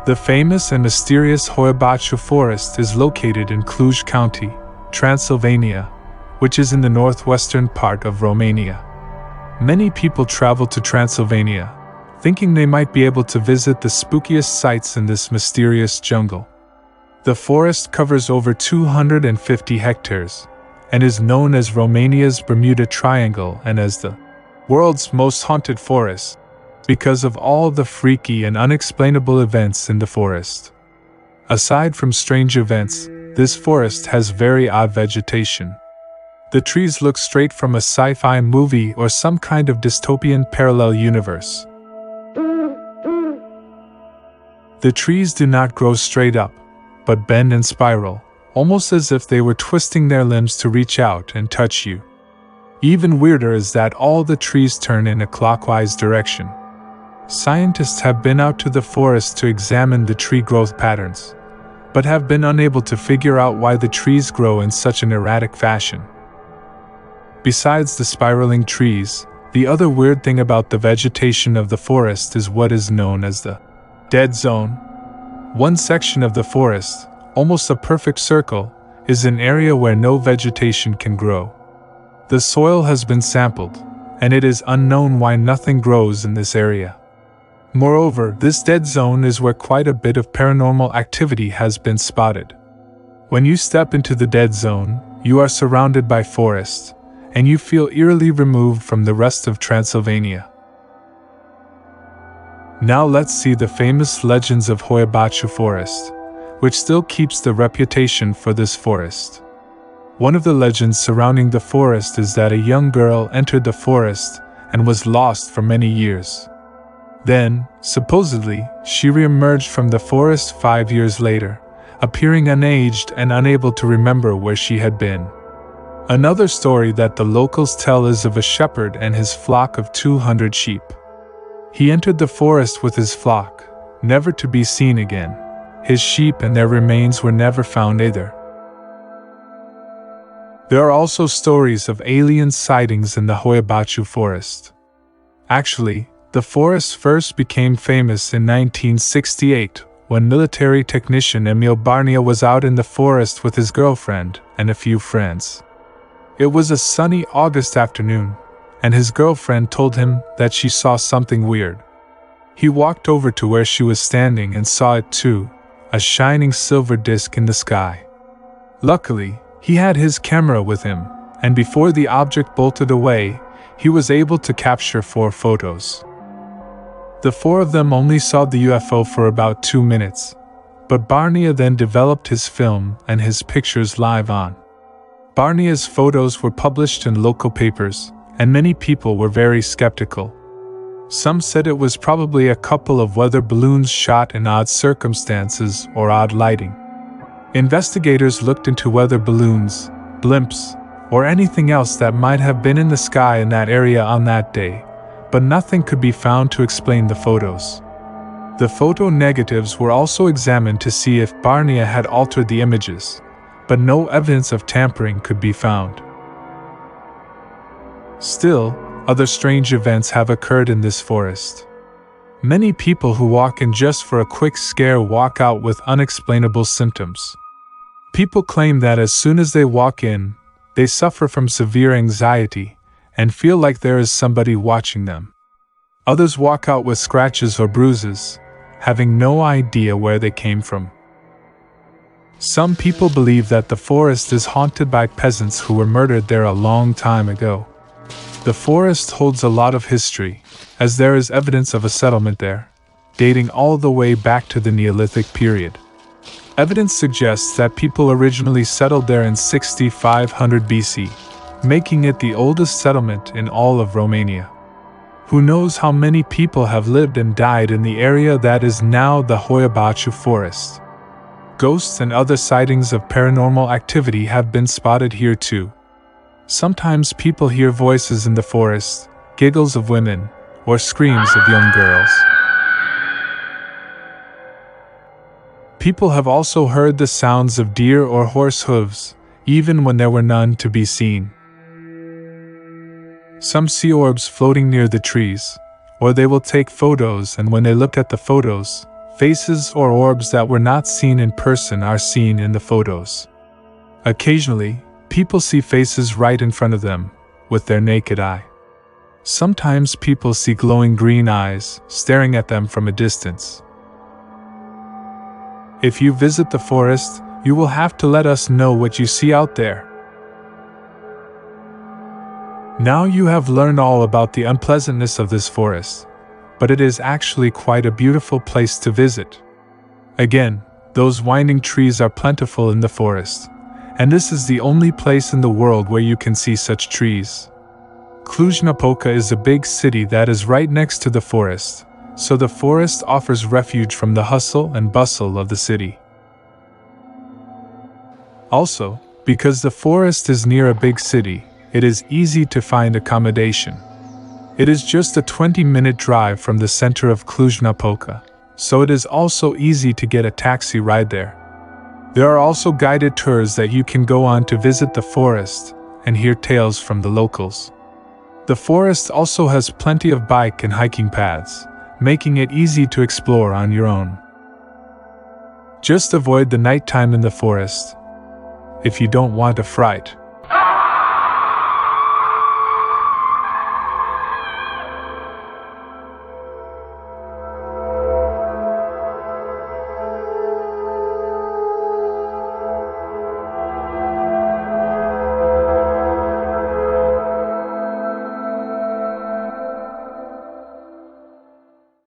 The famous and mysterious Hoia-Baciu forest is located in Cluj County, Transylvania, which is in the northwestern part of Romania. Many people travel to Transylvania, thinking they might be able to visit the spookiest sights in this mysterious jungle. The forest covers over 250 hectares, and is known as Romania's Bermuda Triangle and as the world's most haunted forest, because of all the freaky and unexplainable events in the forest. Aside from strange events, this forest has very odd vegetation. The trees look straight from a sci-fi movie or some kind of dystopian parallel universe. The trees do not grow straight up, but bend and spiral, almost as if they were twisting their limbs to reach out and touch you. Even weirder is that all the trees turn in a clockwise direction. Scientists have been out to the forest to examine the tree growth patterns, but have been unable to figure out why the trees grow in such an erratic fashion. Besides the spiraling trees, the other weird thing about the vegetation of the forest is what is known as the dead zone. One section of the forest, almost a perfect circle, is an area where no vegetation can grow. The soil has been sampled, and it is unknown why nothing grows in this area. Moreover, this dead zone is where quite a bit of paranormal activity has been spotted. When you step into the dead zone, you are surrounded by forest, and you feel eerily removed from the rest of Transylvania. Now let's see the famous legends of Hoia-Baciu forest, which still keeps the reputation for this forest. One of the legends surrounding the forest is that a young girl entered the forest and was lost for many years. Then, supposedly, she re-emerged from the forest 5 years later, appearing unaged and unable to remember where she had been. Another story that the locals tell is of a shepherd and his flock of 200 sheep. He entered the forest with his flock, never to be seen again. His sheep and their remains were never found either. There are also stories of alien sightings in the Hoia-Baciu forest. Actually, the forest first became famous in 1968 when military technician Emil Barnia was out in the forest with his girlfriend and a few friends. It was a sunny August afternoon, and his girlfriend told him that she saw something weird. He walked over to where she was standing and saw it too, a shining silver disc in the sky. Luckily, he had his camera with him, and before the object bolted away, he was able to capture 4 photos. The 4 of them only saw the UFO for about 2 minutes, but Barnia then developed his film and his pictures live on. Barnia's photos were published in local papers, and many people were very skeptical. Some said it was probably a couple of weather balloons shot in odd circumstances or odd lighting. Investigators looked into weather balloons, blimps, or anything else that might have been in the sky in that area on that day, but nothing could be found to explain the photos. The photo negatives were also examined to see if Barnia had altered the images, but no evidence of tampering could be found. Still, other strange events have occurred in this forest. Many people who walk in just for a quick scare walk out with unexplainable symptoms. People claim that as soon as they walk in, they suffer from severe anxiety and feel like there is somebody watching them. Others walk out with scratches or bruises, having no idea where they came from. Some people believe that the forest is haunted by peasants who were murdered there a long time ago. The forest holds a lot of history, as there is evidence of a settlement there, dating all the way back to the Neolithic period. Evidence suggests that people originally settled there in 6500 BC, making it the oldest settlement in all of Romania. Who knows how many people have lived and died in the area that is now the Hoia-Baciu forest. Ghosts and other sightings of paranormal activity have been spotted here too. Sometimes people hear voices in the forest, giggles of women, or screams of young girls. People have also heard the sounds of deer or horse hooves, even when there were none to be seen. Some see orbs floating near the trees, or they will take photos, and when they look at the photos, Faces or orbs that were not seen in person are seen in the photos. Occasionally, people see faces right in front of them, with their naked eye. Sometimes people see glowing green eyes, staring at them from a distance. If you visit the forest, you will have to let us know what you see out there. Now you have learned all about the unpleasantness of this forest, but it is actually quite a beautiful place to visit. Again, those winding trees are plentiful in the forest, and this is the only place in the world where you can see such trees. Cluj-Napoca is a big city that is right next to the forest, so the forest offers refuge from the hustle and bustle of the city. Also, because the forest is near a big city, it is easy to find accommodation. It is just a 20-minute drive from the center of Cluj-Napoca, so it is also easy to get a taxi ride there. There are also guided tours that you can go on to visit the forest and hear tales from the locals. The forest also has plenty of bike and hiking paths, making it easy to explore on your own. Just avoid the nighttime in the forest if you don't want a fright.